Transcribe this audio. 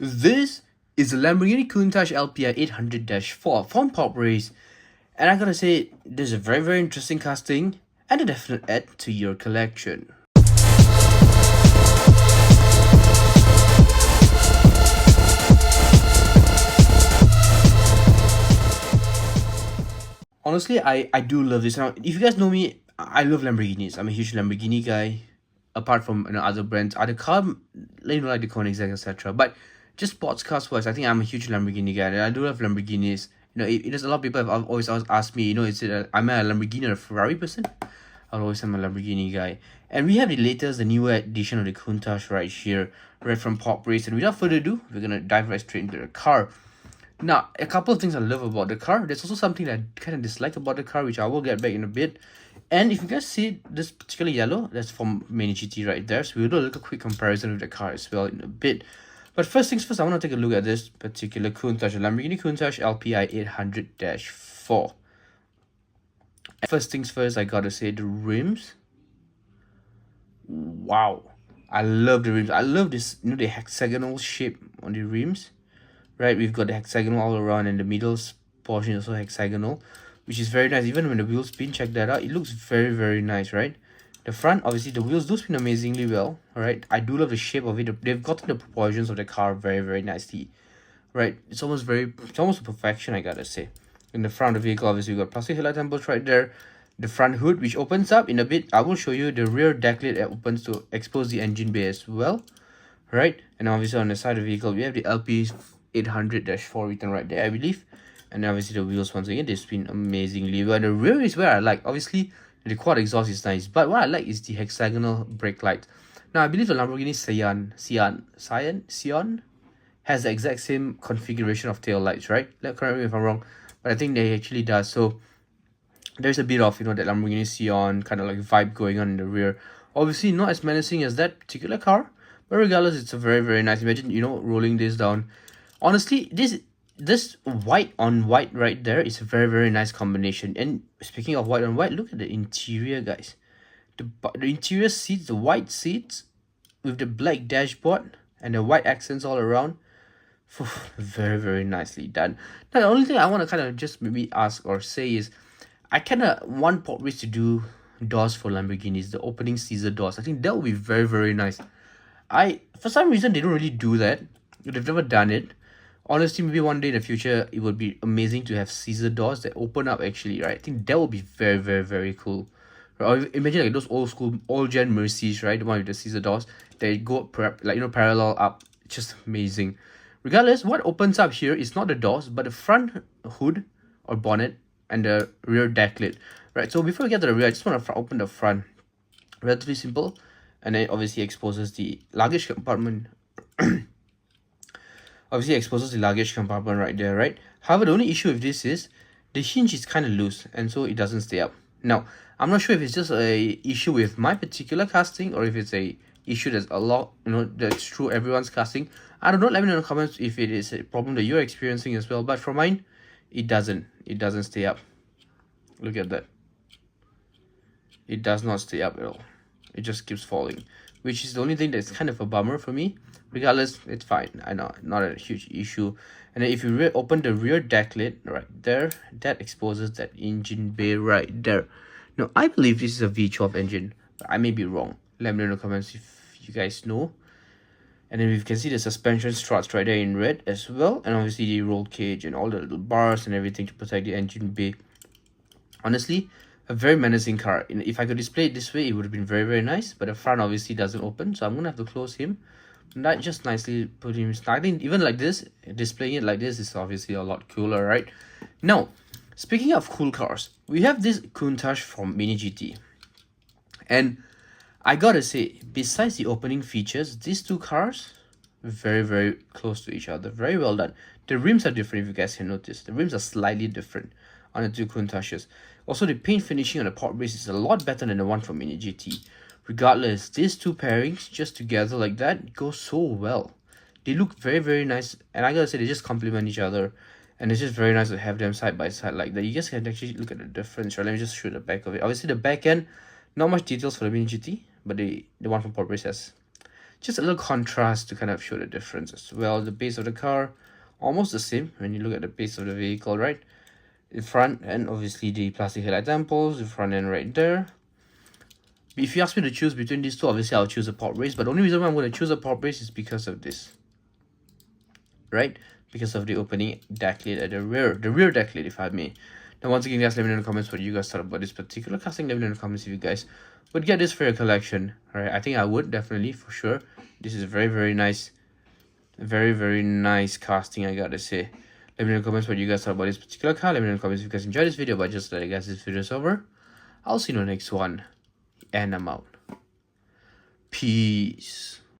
This is the Lamborghini Countach LPI 800-4 from PopRace, and I gotta say, this is a very interesting casting and a definite add to your collection. Honestly, I do love this. Now, if you guys know me, I love Lamborghinis. I'm a huge Lamborghini guy. Apart from other brands, other car, like the Koenigsegg, etc. But just sports cars wise, I think I'm a huge Lamborghini guy, and I do love Lamborghinis. There's a lot of people have always asked me, am I a Lamborghini or a Ferrari person? I'll always say I'm a Lamborghini guy. And we have the newer edition of the Countach right here, right from PopRace. And without further ado, we're gonna dive right straight into the car. Now, a couple of things I love about the car. There's also something that I kind of dislike about the car, which I will get back in a bit. And if you guys see this particular yellow, that's from Mini GT right there. So we'll do a little quick comparison with the car as well in a bit. But first things first, I want to take a look at this particular Countach, Lamborghini Countach LPI 800-4. First things first, I gotta say the rims. Wow, I love the rims. I love this, the hexagonal shape on the rims. Right, we've got the hexagonal all around, and the middle portion is also hexagonal, which is very nice. Even when the wheels spin, check that out, it looks very nice, right? The front, obviously the wheels do spin amazingly well. All right, I do love the shape of it. They've gotten the proportions of the car very nicely, right? It's almost perfection, I gotta say. In the front of the vehicle, obviously we've got plastic headlight temples right there. The front hood, which opens up in a bit. I will show you the rear deck lid that opens to expose the engine bay as well, right? And obviously on the side of the vehicle, we have the LP 800-4 written right there, I believe. And obviously the wheels, once again, they spin amazingly well. And the rear is where I like. Obviously the quad exhaust is nice, but what I like is the hexagonal brake light. Now I believe the Lamborghini Sion has the exact same configuration of tail lights, right? Correct me if I'm wrong, but I think they actually does. So there's a bit of that Lamborghini Sion kind of like vibe going on in the rear. Obviously not as menacing as that particular car, but regardless, it's a very nice. Imagine rolling this down. Honestly, this white on white right there is a very nice combination. And speaking of white on white, look at the interior, guys. The interior seats, the white seats with the black dashboard and the white accents all around. Very nicely done. Now the only thing I want to kind of just maybe ask or say is, I kind of want PopRace to do doors for Lamborghinis, the opening Caesar doors. I think that would be very nice. For some reason they don't really do that. They've never done it. Honestly, maybe one day in the future it would be amazing to have Caesar doors that open up actually, right? I think that would be very cool. Or imagine like those old school old gen Mercedes, right? The one with the Caesar doors, they go parallel up. It's just amazing. Regardless, what opens up here is not the doors, but the front hood or bonnet and the rear deck lid, right? So before we get to the rear, I just want to open the front. Relatively simple. And then it obviously exposes the luggage compartment. Right there, right? However, the only issue with this is the hinge is kind of loose, and so it doesn't stay up. Now, I'm not sure if it's just a issue with my particular casting or if it's a issue that's a lot, that's true everyone's casting. I don't know. Let me know in the comments if it is a problem that you're experiencing as well. But for mine, it doesn't stay up. Look at that. It does not stay up at all. It just keeps falling, which is the only thing that's kind of a bummer for me. Regardless, it's fine. I know, not a huge issue. And then if you open the rear deck lid right there, that exposes that engine bay right there. Now, I believe this is a V12 engine, but I may be wrong. Let me know in the comments if you guys know. And then we can see the suspension struts right there in red as well. And obviously the roll cage and all the little bars and everything to protect the engine bay. Honestly, a very menacing car. If I could display it this way, it would have been very nice. But the front obviously doesn't open, so I'm going to have to close him. And that just nicely put him starting. Even like this, displaying it like this is obviously a lot cooler, right? Now, speaking of cool cars, we have this Countach from Mini GT. And I gotta say, besides the opening features, these two cars, very close to each other. Very well done. The rims are different, if you guys can notice. The rims are slightly different on the two Countaches. Also, the paint finishing on the PopRace is a lot better than the one from Mini GT. Regardless, these two pairings just together like that go so well. They look very nice, and I gotta say, they just complement each other. And it's just very nice to have them side by side like that. You guys can actually look at the difference, right? Let me just show the back of it. Obviously, the back end, not much details for the Mini GT, but the one from PopRace has just a little contrast to kind of show the difference as well. The base of the car, almost the same when you look at the base of the vehicle, right? The front end, obviously the plastic headlight dampers, the front end right there. If you ask me to choose between these two, obviously I'll choose a PopRace, but the only reason why I'm going to choose a PopRace is because of this, right? Because of the opening deck lid at the rear deck lid, if I may. Now, once again, guys, let me know in the comments what you guys thought about this particular casting. Let me know in the comments if you guys would get this for your collection. All right, I think I would, definitely, for sure. This is very, very nice. Very, very nice casting, I gotta say. Let me know in the comments what you guys thought about this particular car. Let me know in the comments if you guys enjoyed this video. But just let you guys, this video is over. I'll see you in the next one. And I'm out. Peace.